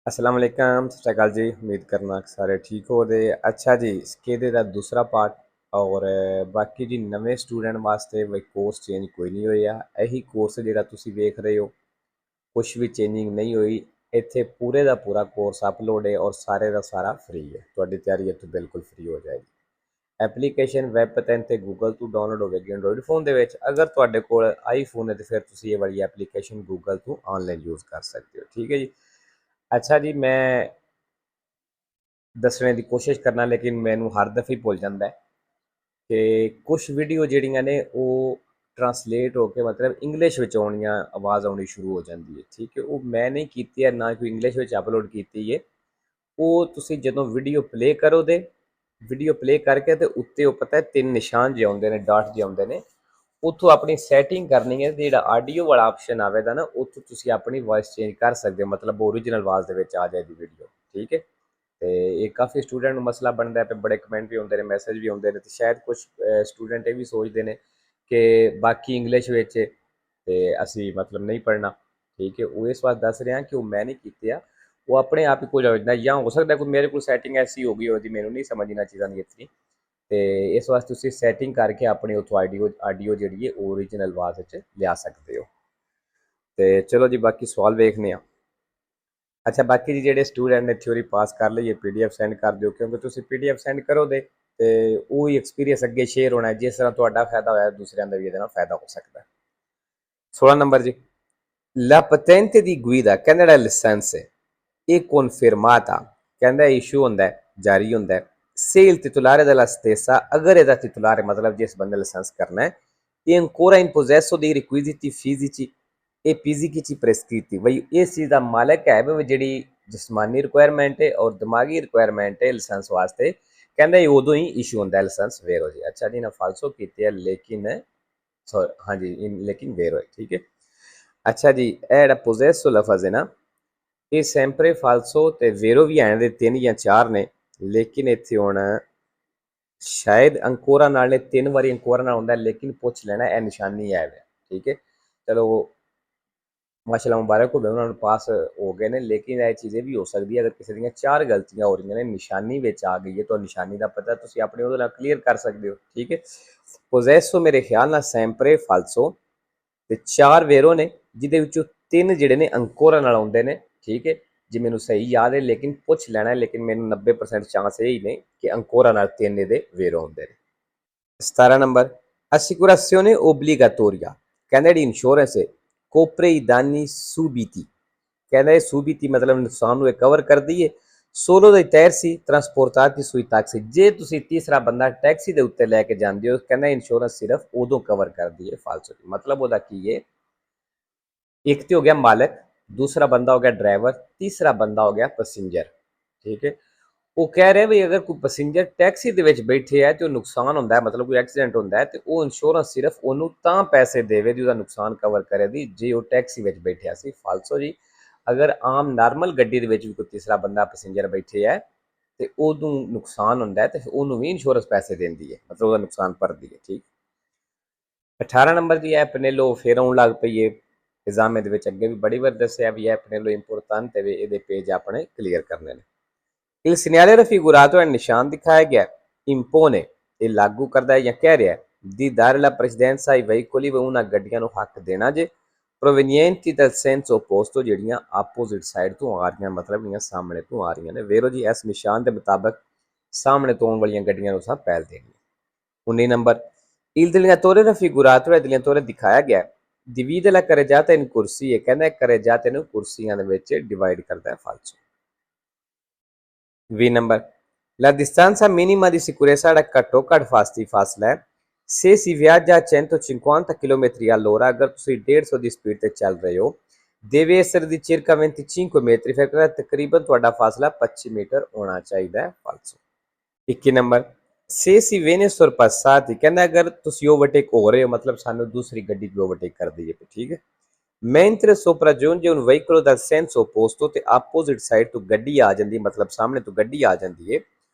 अस्सलाम वालेकुम, सत श्री अकाल जी। उम्मीद करना कि सारे ठीक हो दे। अच्छा जी, ਇਹਦੇ ਦਾ दूसरा पार्ट और बाकी जी नਵੇਂ स्टूडेंट वास्ते वही कोर्स चेंज कोई नहीं होया। यही कोर्स ਜਿਹੜਾ ਤੁਸੀਂ ਵੇਖ ਰਹੇ ਹੋ ਕੁਛ ਵੀ ਚੇਂਜਿੰਗ ਨਹੀਂ ਹੋਈ। ਇੱਥੇ ਪੂਰੇ ਦਾ ਪੂਰਾ ਕੋਰਸ ਅਪਲੋਡ ਹੈ ਔਰ ਸਾਰੇ ਦਾ ਸਾਰਾ ਫ੍ਰੀ ਹੈ। ਤੁਹਾਡੀ ਤਿਆਰੀ ਇੱਥੇ ਬਿਲਕੁਲ ਫ੍ਰੀ ਹੋ ਜਾਏਗੀ। ਐਪਲੀਕੇਸ਼ਨ ਵੈਬ 'ਤੇ ਗੂਗਲ ਤੋਂ ਡਾਊਨਲੋਡ ਹੋਵੇਗੀ ਐਂਡਰੋਇਡ ਫੋਨ ਦੇ ਵਿੱਚ। ਅਗਰ ਤੁਹਾਡੇ ਕੋਲ ਆਈਫੋਨ ਹੈ ਤਾਂ ਫਿਰ ਤੁਸੀਂ ਇਹ ਵਾਲੀ ਐਪਲੀਕੇਸ਼ਨ ਗੂਗਲ ਤੋਂ ਆਨਲਾਈਨ ਯੂਜ਼ ਕਰ ਸਕਦੇ ਹੋ। ਠੀਕ ਹੈ ਜੀ। ਅੱਛਾ ਜੀ, ਮੈਂ ਦੱਸਣੇ ਦੀ ਕੋਸ਼ਿਸ਼ ਕਰਨਾ ਲੇਕਿਨ ਮੈਨੂੰ ਹਰ ਦਫੇ ਹੀ ਭੁੱਲ ਜਾਂਦਾ ਹੈ ਕਿ ਕੁਛ ਵੀਡੀਓ ਜਿਹੜੀਆਂ ਨੇ ਉਹ ਟਰਾਂਸਲੇਟ ਹੋ ਕੇ ਮਤਲਬ ਇੰਗਲਿਸ਼ ਵਿੱਚ ਆਉਣੀਆਂ, ਆਵਾਜ਼ ਆਉਣੀ ਸ਼ੁਰੂ ਹੋ ਜਾਂਦੀ ਹੈ। ਠੀਕ ਹੈ, ਉਹ ਮੈਂ ਨਹੀਂ ਕੀਤੀ ਹੈ, ਨਾ ਕੋਈ ਇੰਗਲਿਸ਼ ਵਿੱਚ ਅਪਲੋਡ ਕੀਤੀ ਹੈ। ਉਹ ਤੁਸੀਂ ਜਦੋਂ ਵੀਡੀਓ ਪਲੇ ਕਰੋ ਦੇ ਵੀਡੀਓ ਪਲੇ ਕਰਕੇ ਤੇ ਉੱਤੇ ਉਹ ਪਤਾ ਤਿੰਨ ਨਿਸ਼ਾਨ ਜਿਹੇ ਆਉਂਦੇ ਨੇ, ਡਾਟ ਜਿਹੇ ਆਉਂਦੇ ਨੇ। ਉੱਥੋਂ ਆਪਣੀ ਸੈਟਿੰਗ ਕਰਨੀ ਹੈ ਤੇ ਜਿਹੜਾ ਆਡੀਓ ਵਾਲਾ ਆਪਸ਼ਨ ਆਵੇਗਾ ਨਾ ਉੱਥੋਂ ਤੁਸੀਂ ਆਪਣੀ ਵੌਇਸ ਚੇਂਜ ਕਰ ਸਕਦੇ ਹੋ, ਮਤਲਬ ਓਰੀਜਨਲ ਆਵਾਜ਼ ਦੇ ਵਿੱਚ ਆ ਜਾਏਗੀ ਵੀਡੀਓ। ਠੀਕ ਹੈ। ਤੇ ਇਹ ਕਾਫੀ ਸਟੂਡੈਂਟ ਨੂੰ ਮਸਲਾ ਬਣਦਾ ਹੈ, ਬੜੇ ਕਮੈਂਟ ਵੀ ਆਉਂਦੇ ਨੇ, ਮੈਸੇਜ ਵੀ ਆਉਂਦੇ ਨੇ। ਤੇ ਸ਼ਾਇਦ ਕੁਝ ਸਟੂਡੈਂਟ ਇਹ ਵੀ ਸੋਚਦੇ ਨੇ ਕਿ ਬਾਕੀ ਇੰਗਲਿਸ਼ ਵਿੱਚ ਤੇ ਅਸੀਂ ਮਤਲਬ ਨਹੀਂ ਪੜ੍ਹਨਾ। ਠੀਕ ਹੈ, ਉਹ ਇਸ ਵਾਰ ਦੱਸ ਰਿਹਾ ਕਿ ਉਹ ਮੈਂ ਨਹੀਂ ਕੀਤੇ ਆ, ਉਹ ਆਪਣੇ ਆਪ ਹੀ ਕੁਝ ਹੋ ਜਾਂਦਾ। ਜਾਂ ਹੋ ਸਕਦਾ ਕੋਈ ਮੇਰੇ ਕੋਲ ਸੈਟਿੰਗ ਐਸੀ ਹੋ ਗਈ ਉਹਦੀ ਮੈਨੂੰ ਨਹੀਂ ਸਮਝ ਇਹਨਾਂ ਚੀਜ਼ਾਂ ਦੀ ਇਤਨੀ। ਤੇ ਇਸ ਵਾਸਤੇ ਤੁਸੀਂ ਸੈਟਿੰਗ ਕਰਕੇ ਆਪਣੇ ਉੱਥੋਂ ਆਡੀਓ ਜਿਹੜੀ ਹੈ ਓਰੀਜਨਲ ਆਵਾਜ਼ ਵਿੱਚ ਲਿਆ ਸਕਦੇ ਹੋ। ਤੇ ਚਲੋ ਜੀ ਬਾਕੀ ਸਵਾਲ ਵੇਖਦੇ ਹਾਂ। ਅੱਛਾ, ਬਾਕੀ ਜੀ ਜਿਹੜੇ ਸਟੂਡੈਂਟ ਨੇ ਥਿਊਰੀ ਪਾਸ ਕਰ ਲਈ ਹੈ PDF ਸੈਂਡ ਕਰ ਦਿਓ, ਕਿਉਂਕਿ ਤੁਸੀਂ PDF ਸੈਂਡ ਕਰੋਗੇ ਤੇ ਉਹ ਹੀ ਐਕਸਪੀਰੀਅੰਸ ਅੱਗੇ ਸ਼ੇਅਰ ਹੋਣਾ। ਜਿਸ ਤਰ੍ਹਾਂ ਤੁਹਾਡਾ ਫਾਇਦਾ ਹੋਇਆ ਦੂਸਰਿਆਂ ਦਾ ਵੀ ਇਹਦੇ ਨਾਲ ਫਾਇਦਾ ਹੋ ਸਕਦਾ ਹੈ। 16 ਨੰਬਰ ਜੀ, La patente di guida ਕਹਿੰਦਾ ਲਾਇਸੈਂਸ ਹੈ ਇਹ confermata ਕਹਿੰਦਾ ਇਸ਼ੂ ਹੁੰਦਾ ਹੈ, ਜਾਰੀ ਹੁੰਦਾ ਹੈ se il titolare della stessa ਅਗਰ ਇਹਦਾ titolare ਮਤਲਬ ਜਿਸ ਬੰਦੇ ਲਾਇਸੈਂਸ ਕਰਨਾ ਹੈ ਇਹ ancora in possesso dei requisiti fisici ਇਹ ਫਿਜ਼ਿਕੀ ਪ੍ਰੈਸਕ੍ਰਿਪਟੀ ਬਈ ਇਸ ਚੀਜ਼ ਦਾ ਮਾਲਕ ਹੈ ਵੀ ਜਿਹੜੀ ਜਿਸਮਾਨੀ ਰਿਕੁਆਇਰਮੈਂਟ ਹੈ ਔਰ ਦਿਮਾਗੀ ਰਿਕੁਆਇਰਮੈਂਟ ਹੈ ਲਾਇਸੈਂਸ ਵਾਸਤੇ। ਕਹਿੰਦਾ ਇਹ ਉਦੋਂ ਹੀ ਇਸ਼ੂ ਹੁੰਦਾ ਲਾਇਸੈਂਸ ਵੇਰੋ ਜੀ। ਅੱਛਾ ਜੀ, ਨਾ ਫਾਲਸੋ ਕੀਤੀ ਹੈ ਲੇਕਿਨ ਹਾਂਜੀ ਲੇਕਿਨ ਵੇਰੋ ਹੈ। ਠੀਕ ਹੈ। ਅੱਛਾ ਜੀ, ਇਹ ਜਿਹੜਾ ਪੋਜ਼ੈਸੋ ਲਫ਼ਜ਼ ਹੈ ਨਾ ਇਹ ਸੈਂਪਰੇ ਫਾਲਸੋ ਤੇ ਵੇਰੋ ਵੀ ਆਣ ਦੇ 3 ਜਾਂ 4 ਨੇ, ਲੇਕਿਨ ਇੱਥੇ ਹੁਣ ਸ਼ਾਇਦ ਅੰਕੋਰਾ ਨਾਲ ਨੇ 3 ਵਾਰੀ ਅੰਕੋਰਾ ਨਾਲ ਹੁੰਦਾ, ਲੇਕਿਨ ਪੁੱਛ ਲੈਣਾ ਇਹ ਨਿਸ਼ਾਨੀ ਹੈ। ਠੀਕ ਹੈ, ਚਲੋ ਮਾਸ਼ਾਅੱਲਾ ਮੁਬਾਰਕ ਹੋਵੇ ਉਹਨਾਂ ਨੂੰ ਪਾਸ ਹੋ ਗਏ ਨੇ। ਲੇਕਿਨ ਇਹ ਚੀਜ਼ ਇਹ ਵੀ ਹੋ ਸਕਦੀ ਹੈ ਅਗਰ ਕਿਸੇ ਦੀਆਂ 4 ਗਲਤੀਆਂ ਹੋ ਰਹੀਆਂ ਨੇ, ਨਿਸ਼ਾਨੀ ਵਿੱਚ ਆ ਗਈ ਹੈ ਤਾਂ ਨਿਸ਼ਾਨੀ ਦਾ ਪਤਾ ਤੁਸੀਂ ਆਪਣੇ ਉਹਦੇ ਨਾਲ ਕਲੀਅਰ ਕਰ ਸਕਦੇ ਹੋ। ਠੀਕ ਹੈ। ਪੋਜ਼ੈਸੋ ਮੇਰੇ ਖਿਆਲ ਨਾਲ ਸੈਂਪਰੇ ਫਾਲਸੋ ਤੇ 4 ਵੇਰੋ ਨੇ, ਜਿਹਦੇ ਵਿੱਚੋਂ 3 ਜਿਹੜੇ ਨੇ ਅੰਕੋਰਾ ਨਾਲ ਆਉਂਦੇ ਨੇ। ਠੀਕ ਹੈ ਜੀ, ਮੈਨੂੰ ਸਹੀ ਯਾਦ ਹੈ ਲੇਕਿਨ ਪੁੱਛ ਲੈਣਾ, ਲੇਕਿਨ ਮੈਨੂੰ 90% ਚਾਂਸ ਇਹ ਹੀ ਨੇ ਕਿ ਅੰਕੋਰਾ ਨਾਲ 3 ਇਹਦੇ ਵੇਰੋ ਹੁੰਦੇ ਨੇ। 17 ਨੰਬਰ, assicurazione obbligatoria ਕਹਿੰਦਾ ਜਿਹੜੀ ਇੰਸ਼ੋਰੈਂਸ ਹੈ copre i danni subiti ਕਹਿੰਦਾ ਇਹ ਸੂਬੀਤੀ ਮਤਲਬ ਨੁਕਸਾਨ ਨੂੰ ਇਹ ਕਵਰ ਕਰਦੀ ਹੈ। ਸੋਲੋ ਦੇ terzi trasportati sui taxi ਜੇ ਤੁਸੀਂ ਤੀਸਰਾ ਬੰਦਾ ਟੈਕਸੀ ਦੇ ਉੱਤੇ ਲੈ ਕੇ ਜਾਂਦੇ ਹੋ, ਕਹਿੰਦਾ ਇੰਸ਼ੋਰੈਂਸ ਸਿਰਫ ਉਦੋਂ ਕਵਰ ਕਰਦੀ ਹੈ ਫਾਲਸੋ ਦੀ। ਮਤਲਬ ਉਹਦਾ ਕੀ ਹੈ, ਇੱਕ ਤੇ ਹੋ ਗਿਆ ਮਾਲਕ, ਦੂਸਰਾ ਬੰਦਾ ਹੋ ਗਿਆ ਡਰਾਈਵਰ, ਤੀਸਰਾ ਬੰਦਾ ਹੋ ਗਿਆ ਪੈਸੇਂਜਰ। ਠੀਕ ਹੈ। ਉਹ ਕਹਿ ਰਿਹਾ ਵੀ ਅਗਰ ਕੋਈ ਪੈਸੇਂਜਰ ਟੈਕਸੀ ਦੇ ਵਿੱਚ ਬੈਠੇ ਹੈ ਤੇ ਉਹ ਨੁਕਸਾਨ ਹੁੰਦਾ ਹੈ, ਮਤਲਬ ਕੋਈ ਐਕਸੀਡੈਂਟ ਹੁੰਦਾ ਹੈ ਤੇ ਉਹ ਇੰਸ਼ੋਰੈਂਸ ਸਿਰਫ ਉਹਨੂੰ ਤਾਂ ਪੈਸੇ ਦੇਵੇ ਜੀ ਉਹਦਾ ਨੁਕਸਾਨ ਕਵਰ ਕਰੇ ਦੀ ਜੇ ਉਹ ਟੈਕਸੀ ਵਿੱਚ ਬੈਠਿਆ ਸੀ। ਫਾਲਸੋ ਜੀ, ਅਗਰ ਆਮ ਨਾਰਮਲ ਗੱਡੀ ਦੇ ਵਿੱਚ ਵੀ ਕੋਈ ਤੀਸਰਾ ਬੰਦਾ ਪੈਸੇਂਜਰ ਬੈਠੇ ਹੈ ਤੇ ਉਹਨੂੰ ਨੁਕਸਾਨ ਹੁੰਦਾ ਹੈ ਤੇ ਉਹਨੂੰ ਵੀ ਇੰਸ਼ੋਰੈਂਸ ਪੈਸੇ ਦਿੰਦੀ ਹੈ, ਮਤਲਬ ਉਹਦਾ ਨੁਕਸਾਨ ਭਰਦੀ ਹੈ। ਠੀਕ। 18 ਨੰਬਰ ਦੀ ਇਹ ਪਨੇਲੋ ਫੇਰ ਆਉਣ ਲੱਗ ਪਈ ਹੈ ਐਗਜ਼ਾਮ ਦੇ ਵਿੱਚ। ਅੱਗੇ ਵੀ ਬੜੀ ਵਾਰ ਦੱਸਿਆ ਵੀ ਇਹ ਪਨੇਲੋ ਇੰਪੋਰਟੈਂਟ ਹੈ, ਇਹਦੇ ਪੇਜ ਆਪਣੇ ਕਲੀਅਰ ਕਰਨੇ ਨੇ। Il segnale raffigurato è il ਨਿਸ਼ਾਨ ਦਿਖਾਇਆ ਗਿਆ impone ਇਹ ਲਾਗੂ ਕਰਦਾ ਹੈ ਜਾਂ ਕਹਿ ਰਿਹਾ di dare la precedenza ai veicoli ਵੀ ਉਹਨਾਂ ਗੱਡੀਆਂ ਨੂੰ ਹੱਕ ਦੇਣਾ ਜੇ provenienti dal senso opposto ਜਿਹੜੀਆਂ ਆਪੋਜ਼ਿਟ ਸਾਈਡ ਤੋਂ ਆ ਰਹੀਆਂ, ਮਤਲਬ ਜਿਹੜੀਆਂ ਸਾਹਮਣੇ ਤੋਂ ਆ ਰਹੀਆਂ ਨੇ। ਵੇਰੋ ਜੀ ਇਸ ਨਿਸ਼ਾਨ ਦੇ ਮੁਤਾਬਕ ਸਾਹਮਣੇ ਤੋਂ ਆਉਣ ਵਾਲੀਆਂ ਗੱਡੀਆਂ ਨੂੰ ਸਭ ਪਹਿਲ ਦੇਣੀ। 19 number, il delineatore raffigurato è delineatore ਦਿਖਾਇਆ ਗਿਆ divide la carreggiata in corsie ਇਹ ਕਹਿੰਦਾ carreggiate ਨੂੰ ਕੁਰਸੀਆਂ ਦੇ ਵਿੱਚ ਡਿਵਾਈਡ ਕਰਦਾ ਹੈ ਫਾਲਸੋ। 20 number, la distanza minima di sicurezza ਜਿਹੜਾ ਘੱਟੋ ਘੱਟ ਫਾਸਲਾ ਹੈ se si viaggia a 150 km all'ora ਅਗਰ ਤੁਸੀਂ 150 ਦੀ ਸਪੀਡ ਤੇ ਚੱਲ ਰਹੇ ਹੋ deve essere di circa 25 metri ਫਿਰ ਕਹਿੰਦਾ ਤਕਰੀਬਨ ਤੁਹਾਡਾ ਫਾਸਲਾ 25 ਮੀਟਰ ਹੋਣਾ ਚਾਹੀਦਾ ਹੈ ਫਾਲਸੋ। 21 number, se si viene sorpassati ਕਹਿੰਦਾ ਅਗਰ ਤੁਸੀਂ ਓਵਰਟੇਕ ਹੋ ਰਹੇ ਹੋ, ਮਤਲਬ ਸਾਨੂੰ ਦੂਸਰੀ ਗੱਡੀ ਵੀ ਓਵਰਟੇਕ ਕਰਦੀ ਹੈ। ਠੀਕ ਹੈ। mentre sopraggiunge un veicolo dal senso opposto ਤੇ ਆਪੋਜ਼ਿਟ ਸਾਈਡ ਤੋਂ ਗੱਡੀ ਆ ਜਾਂਦੀ, ਮਤਲਬ ਸਾਹਮਣੇ ਤੋਂ ਗੱਡੀ ਆ ਜਾਂਦੀ ਹੈ।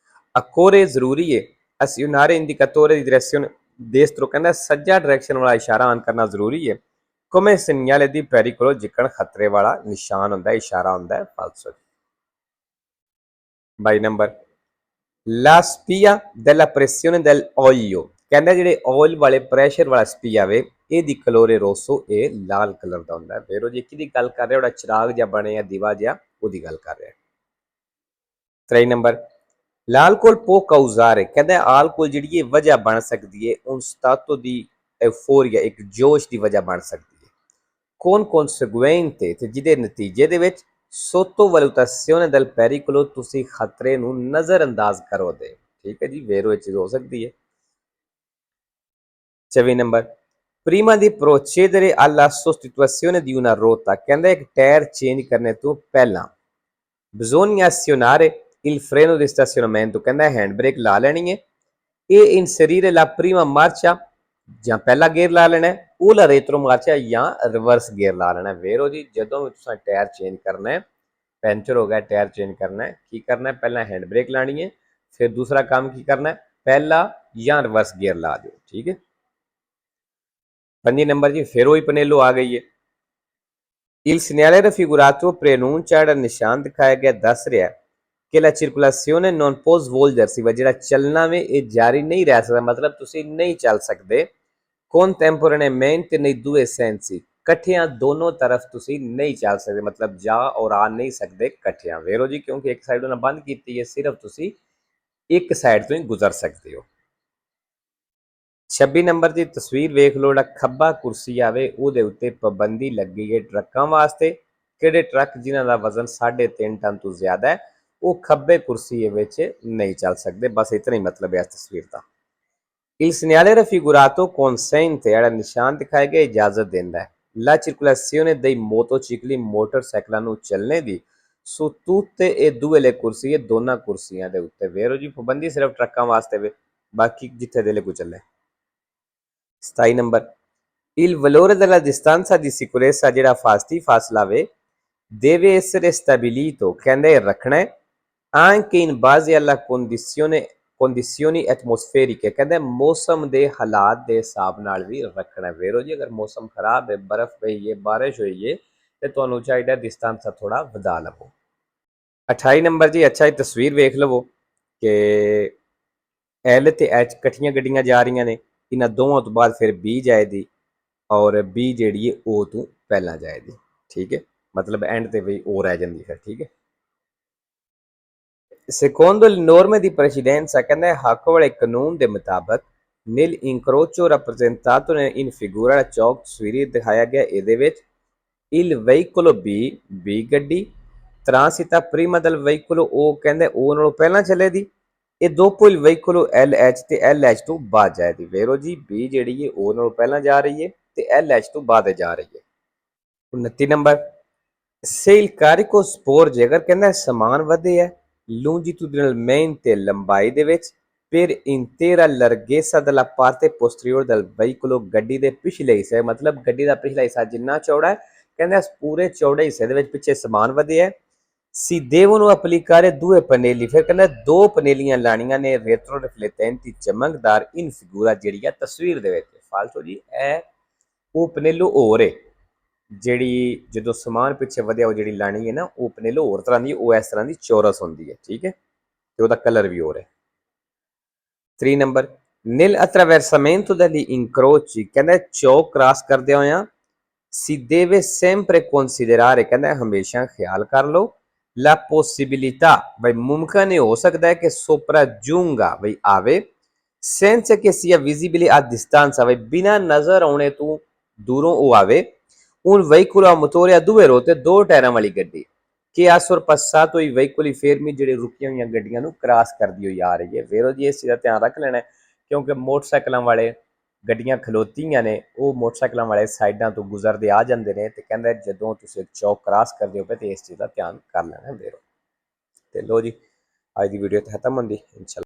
occorre ਜ਼ਰੂਰੀ ਹੈ azionare indicatore di direzione destro ਕਹਿੰਦਾ ਸੱਜਾ ਡਾਇਰੈਕਸ਼ਨ ਵਾਲਾ ਇਸ਼ਾਰਾ ਆਨ ਕਰਨਾ ਜ਼ਰੂਰੀ ਹੈ। come segnale di pericolo ਜਿੱਕਣ ਖਤਰੇ ਵਾਲਾ ਨਿਸ਼ਾਨ ਹੁੰਦਾ, ਇਸ਼ਾਰਾ ਹੁੰਦਾ ਹੈ ਫਾਲਸੋ। 22 ਨੰਬਰ ਲਾ ਸਪੀਆ della pressione dell'olio ਕਹਿੰਦਾ ਜਿਹੜੇ ਆਇਲ ਵਾਲੇ ਪ੍ਰੈਸ਼ਰ ਵਾਲਾ ਸਪੀਆ ਵੇ ਇਹਦੀ ਕਲੋਰੇ ਰੋਸੋ ਇਹ ਲਾਲ ਕਲਰ ਦਾ ਹੁੰਦਾ ਹੈ। ਫੇਰ ਉਹ ਜੀ ਕਿਹਦੀ ਗੱਲ ਕਰ ਰਿਹਾ, ਉਹਦਾ ਚਿਰਾਗ ਜਿਹਾ ਬਣਿਆ ਦੀਵਾ ਜਿਹਾ, ਉਹਦੀ ਗੱਲ ਕਰ ਰਿਹਾ। 23 ਨੰਬਰ l'alcol può causare ਕਹਿੰਦਾ ਆਲਕੋਹਲ ਜਿਹੜੀ ਇਹ ਵਜ੍ਹਾ ਬਣ ਸਕਦੀ ਹੈ un stato di euforia ਇੱਕ ਜੋਸ਼ ਦੀ ਵਜ੍ਹਾ ਬਣ ਸਕਦੀ ਹੈ। con conseguente ਤੇ ਜਿਹਦੇ ਨਤੀਜੇ ਦੇ ਵਿੱਚ sottovalutazione del pericolo ਤੁਸੀਂ ਖਤਰੇ ਨੂੰ ਨਜ਼ਰਅੰਦਾਜ਼ ਕਰੋਗੇ। ਠੀਕ ਹੈ ਜੀ, ਵੇਰੋ ਇਹ ਚੀਜ਼ ਹੋ ਸਕਦੀ ਹੈ। 24 number prima di procedere alla sostituzione di una rotta ਕਹਿੰਦਾ ਇੱਕ ਟਾਇਰ ਚੇਂਜ ਕਰਨੇ ਤੋਂ ਪਹਿਲਾਂ bisogna azionare il freno di stazionamento ਕਹਿੰਦਾ ਹੈਂਡ ਬ੍ਰੇਕ ਲਾ ਲੈਣੀ ਹੈ e inserire la prima marcia ਜਾਂ ਪਹਿਲਾ ਗੇਅਰ ਲਾ ਲੈਣਾ ਹੈ ਉਹ ਲਾ ਰੇਟਰੋ ਮਾਰਚਾ ਜਾਂ ਰਿਵਰਸ ਗੇਅਰ ਲਾ ਲੈਣਾ। ਵੇਰੋ ਜੀ ਜਦੋਂ ਵੀ ਤੁਸੀਂ ਟਾਇਰ ਚੇਂਜ ਕਰਨਾ ਹੈ, ਪੈਂਚਰ ਹੋ ਗਿਆ ਟਾਇਰ ਚੇਂਜ ਕਰਨਾ ਹੈ, ਕੀ ਕਰਨਾ ਹੈ, ਪਹਿਲਾਂ ਹੈਂਡ ਬ੍ਰੇਕ ਲਾਣੀ ਹੈ, ਫਿਰ ਦੂਸਰਾ ਕੰਮ ਕੀ ਕਰਨਾ ਹੈ, ਪਹਿਲਾ ਜਾਂ ਰਿਵਰਸ ਗੇਅਰ ਲਾ ਦਿਓ। ਠੀਕ ਹੈ। 5 ਨੰਬਰ ਜੀ ਫਿਰ ਉਹੀ ਪਨੇਲੋ ਆ ਗਈ ਹੈ। Il segnale raffigurato preannuncia ਜਿਹੜਾ ਨਿਸ਼ਾਨ ਦਿਖਾਇਆ ਗਿਆ ਦੱਸ ਰਿਹਾ ਕਿ la circolazione non può svolgersi ਜਿਹੜਾ ਚੱਲਣਾ ਵੇ ਇਹ ਜਾਰੀ ਨਹੀਂ ਰਹਿ ਸਕਦਾ, ਮਤਲਬ ਤੁਸੀਂ ਨਹੀਂ ਚੱਲ ਸਕਦੇ contemporaneamente nei due sensi ਇਕੱਠਿਆਂ ਦੋਨੋਂ ਤਰਫ ਤੁਸੀਂ ਨਹੀਂ ਚੱਲ ਸਕਦੇ, ਮਤਲਬ ਜਾ ਔਰ ਆ ਨਹੀਂ ਸਕਦੇ ਇਕੱਠਿਆਂ। ਵੇਰੋ ਜੀ ਕਿਉਂਕਿ ਇੱਕ ਸਾਈਡ ਉਹਨਾਂ ਬੰਦ ਕੀਤੀ ਹੈ, ਸਿਰਫ ਤੁਸੀਂ ਇੱਕ ਸਾਈਡ ਤੋਂ ਹੀ ਗੁਜ਼ਰ ਸਕਦੇ ਹੋ। 26 ਨੰਬਰ ਦੀ ਤਸਵੀਰ ਵੇਖ ਲਓ, ਜਿਹੜਾ ਖੱਬਾ ਕੁਰਸੀ ਆਵੇ ਉਹਦੇ ਉੱਤੇ ਪਾਬੰਦੀ ਲੱਗੀ ਹੈ ਟਰੱਕਾਂ ਵਾਸਤੇ। ਕਿਹੜੇ ਟਰੱਕ ਜਿਨ੍ਹਾਂ ਦਾ ਵਜ਼ਨ 3.5 ਟਨ ਤੋਂ ਜ਼ਿਆਦਾ ਹੈ ਉਹ ਖੱਬੇ ਕੁਰਸੀ ਵਿੱਚ ਨਹੀਂ ਚੱਲ ਸਕਦੇ। ਬਸ ਇਤਨਾ ਹੀ ਮਤਲਬ ਹੈ ਇਸ ਤਸਵੀਰ ਦਾ। Il segnale raffigurato consente ਜਿਹੜਾ ਨਿਸ਼ਾਨ ਦਿਖਾਇਆ ਗਿਆ ਇਜਾਜ਼ਤ ਦਿੰਦਾ ਹੈ la circolazione dei motocicli ਮੋਟਰਸਾਈਕਲਾਂ ਨੂੰ ਚੱਲਣੇ ਦੀ su tutte e due le ਕੁਰਸੀਆਂ ਦੋਨਾਂ ਕੁਰਸੀਆਂ ਦੇ ਉੱਤੇ। ਵੇਰੋ ਜੀ ਪਾਬੰਦੀ ਸਿਰਫ ਟਰੱਕਾਂ ਵਾਸਤੇ ਵੇ, ਬਾਕੀ ਜਿੱਥੇ ਦਿਲੇ ਕੋ ਚੱਲੇ। 27 number il valore della distanza di sicurezza ਜਿਹੜਾ ਫਾਸਤੀ ਫਾਸਲਾ ਵੇ deve essere stabilito ਕਹਿੰਦੇ ਰੱਖਣਾ ਹੈ anche in base alla condizioni atmosferiche ਕਹਿੰਦੇ ਮੌਸਮ ਦੇ ਹਾਲਾਤ ਦੇ ਹਿਸਾਬ ਨਾਲ ਵੀ ਰੱਖਣਾ। ਵੇਰੋ ਜੀ ਅਗਰ ਮੌਸਮ ਖਰਾਬ ਹੈ, ਬਰਫ਼ ਪਈ ਹੈ, ਬਾਰਿਸ਼ ਹੋਈ ਹੈ ਤੇ ਤੁਹਾਨੂੰ ਚਾਹੀਦਾ ਡਿਸਟੈਂਸ ਥੋੜਾ ਵਧਾ ਲਵੋ। 28 ਨੰਬਰ ਜੀ ਅੱਛਾ ਇਹ ਤਸਵੀਰ ਵੇਖ ਲਵੋ ਕਿ ਐਲ ਤੇ ਐਚ ਇਕੱਠੀਆਂ ਗੱਡੀਆਂ ਜਾ ਰਹੀਆਂ ਨੇ, ਇਹਨਾਂ ਦੋਵਾਂ ਤੋਂ ਬਾਅਦ ਫਿਰ ਬੀ ਜਾਏਗੀ ਔਰ ਬੀ ਜਿਹੜੀ ਹੈ ਉਹ ਤੋਂ ਪਹਿਲਾਂ ਜਾਏਗੀ। ਠੀਕ ਹੈ, ਮਤਲਬ ਐਂਡ ਤੇ ਵੀ ਉਹ ਰਹਿ ਜਾਂਦੀ ਫਿਰ। ਠੀਕ ਹੈ। Secondo le norme di precedenza ਕਹਿੰਦਾ ਹੱਕ ਵਾਲੇ ਕਾਨੂੰਨ ਦੇ ਮੁਤਾਬਕ nel incrocio rappresentato in figura ਚੌਕ ਤਸਵੀਰੀ ਦਿਖਾਇਆ ਗਿਆ ਇਹਦੇ ਵਿੱਚ il veicolo B ਗੱਡੀ transita prima del veicolo O ਕਹਿੰਦੇ O ਨਾਲੋਂ ਪਹਿਲਾਂ ਚੱਲੇ ਦੀ ਇਹ dopo il veicolo LH ਤੇ LH ਤੋਂ ਬਾਅਦ ਜਾਏਗੀ। ਵੇਰੋ ਜੀ B ਜਿਹੜੀ ਹੈ O ਨਾਲੋਂ ਪਹਿਲਾਂ ਜਾ ਰਹੀ ਹੈ ਤੇ LH ਤੋਂ ਬਾਅਦ ਜਾ ਰਹੀ ਹੈ। 29 number se il carico sporge ਅਗਰ ਕਹਿੰਦਾ ਸਮਾਨ ਵਧੇ ਹੈ longitudinalmente ਲੰਬਾਈ ਦੇ ਵਿੱਚ per intera larghezza della parte posteriore del veicolo ਗੱਡੀ ਦੇ ਪਿਛਲੇ ਹਿੱਸੇ, ਮਤਲਬ ਗੱਡੀ ਦਾ ਪਿਛਲਾ ਹਿੱਸਾ ਜਿੰਨਾ ਚੌੜਾ ਹੈ ਕਹਿੰਦਾ ਇਸ ਪੂਰੇ ਚੌੜੇ ਹਿੱਸੇ ਦੇ ਵਿੱਚ ਪਿੱਛੇ ਸਮਾਨ ਵਧੇ ਹੈ si devono applicare due pannelli ਫਿਰ ਕਹਿੰਦਾ ਦੋ ਪਨੇਲੀਆਂ ਲਾਣੀਆਂ ਨੇ retro riflettenti ਚਮਕਦਾਰ in figura ਜਿਹੜੀ ਹੈ ਤਸਵੀਰ ਦੇ ਵਿੱਚ। ਫਾਲਤੂ ਜੀ ਇਹ ਉਹ ਪਨੇਲੋ ਹੋਰ ਹੈ ਜਿਹੜੀ ਜਦੋਂ ਸਮਾਨ ਪਿੱਛੇ ਵਧਿਆ ਉਹ ਜਿਹੜੀ ਲਾਣੀ ਹੈ ਨਾ ਉਹ ਪਨੇਲੋ ਹੋਰ ਤਰ੍ਹਾਂ ਦੀ, ਉਹ ਇਸ ਤਰ੍ਹਾਂ ਦੀ ਚੌਰਸ ਹੁੰਦੀ ਹੈ। ਠੀਕ ਹੈ, ਤੇ ਉਹਦਾ ਕਲਰ ਵੀ ਹੋਰ ਹੈ। 3 number nel attraversamento degli incroci ਕਹਿੰਦਾ ਚੌਕ ਕ੍ਰਾਸ ਕਰਦੇ ਹੋਇਆ si deve sempre considerare ਕਹਿੰਦਾ ਹਮੇਸ਼ਾ ਖਿਆਲ ਕਰ ਲਓ la possibilità ਬਈ ਮੁਮਕਿਨ ਇਹ ਹੋ ਸਕਦਾ ਹੈ ਕਿ sopraggiunga ਬਈ ਆਵੇ senza che sia visibile a distanza ਬਈ ਬਿਨਾਂ ਨਜ਼ਰ ਆਉਣੇ ਤੋਂ ਦੂਰੋਂ ਉਹ ਆਵੇ un veicolo a motore a due ruote ਦੋ ਟਾਇਰਾਂ ਵਾਲੀ ਗੱਡੀ che ha sorpassato i veicoli fermi ਜਿਹੜੇ ਰੁਕੀਆਂ ਹੋਈਆਂ ਗੱਡੀਆਂ ਨੂੰ ਕ੍ਰਾਸ ਕਰਦੀ ਹੋਈ ਆ ਰਹੀ ਹੈ। ਵੇਰੋ ਜੀ ਇਸ ਚੀਜ਼ ਦਾ ਧਿਆਨ ਰੱਖ ਲੈਣਾ ਕਿਉਂਕਿ ਮੋਟਰਸਾਈਕਲਾਂ ਵਾਲੇ ਗੱਡੀਆਂ ਖਲੋਤੀਆਂ ਨੇ ਉਹ ਮੋਟਰਸਾਈਕਲਾਂ ਵਾਲੇ ਸਾਈਡਾਂ ਤੋਂ ਗੁਜ਼ਰਦੇ ਆ ਜਾਂਦੇ ਨੇ ਤੇ ਕਹਿੰਦਾ ਜਦੋਂ ਤੁਸੀਂ ਇੱਕ ਚੌਕ ਕ੍ਰਾਸ ਕਰਦੇ ਹੋ ਤੇ ਇਸ ਚੀਜ਼ ਦਾ ਧਿਆਨ ਕਰ ਲੈਣਾ ਵੇਰੋ। ਤੇ ਲੋ ਜੀ ਅੱਜ ਦੀ ਵੀਡੀਓ ਖਤਮ ਹੁੰਦੀ ਇੰਸ਼ਾਅੱਲਾ।